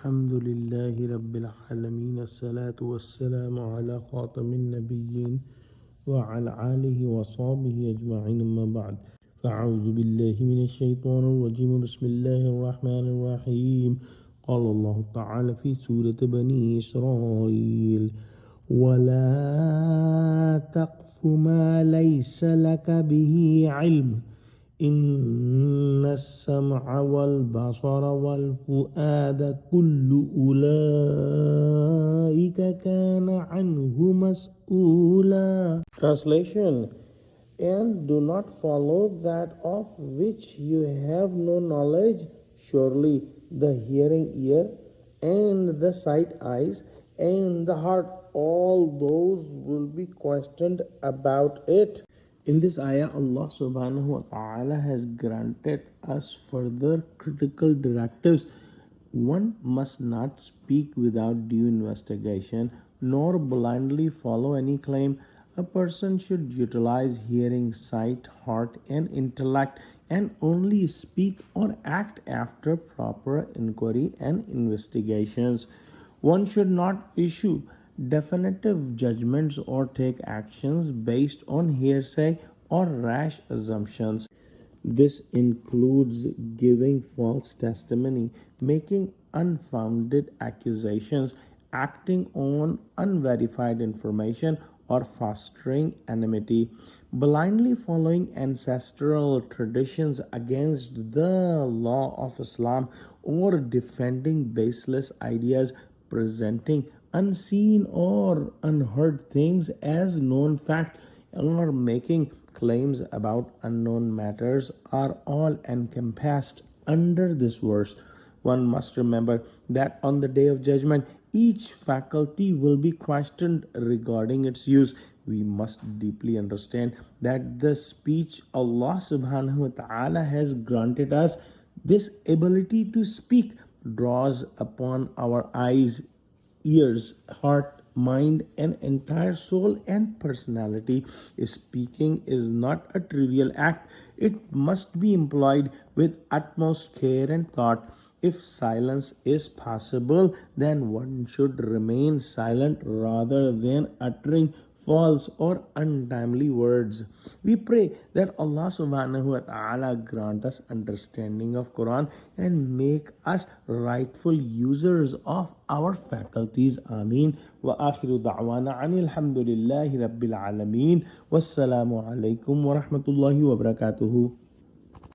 الحمد لله رب العالمين الصلاة والسلام على خاتم النبيين وعلى آله وصحبه أجمعين أما بعد فأعوذ بالله من الشيطان الرجيم بسم الله الرحمن الرحيم قال الله تعالى في سورة بني إسرائيل ولا تقف ما ليس لك به علم إن السمع والبصر والفؤاد كل أولئك كان عنه مسؤولا. Translation: And do not follow that of which you have no knowledge. Surely the hearing ear and the sight eyes and the heart, all those will be questioned about it. In this ayah, Allah subhanahu wa ta'ala has granted us further critical directives. One must not speak without due investigation, nor blindly follow any claim. A person should utilize hearing, sight, heart, and intellect, and only speak or act after proper inquiry and investigations. One should not issue definitive judgments or take actions based on hearsay or rash assumptions. This includes giving false testimony, making unfounded accusations, acting on unverified information, or fostering enmity. Blindly following ancestral traditions against the law of Islam, or defending baseless ideas, presenting unseen or unheard things as known fact, or making claims about unknown matters are all encompassed under this verse. One must remember that on the day of judgment, each faculty will be questioned regarding its use. We must deeply understand that the speech Allah subhanahu wa ta'ala has granted us, this ability to speak, draws upon our eyes, ears, heart, mind, and entire soul and personality. Speaking is not a trivial act, it must be employed with utmost care and thought. If silence is possible, then one should remain silent rather than uttering false or untimely words. We pray that Allah subhanahu wa ta'ala grant us understanding of Quran and make us rightful users of our faculties. Ameen. Wa akhiru da'wana anil hamdulillahi rabbil alameen. Wassalamu alaikum wa rahmatullahi wa barakatuhu.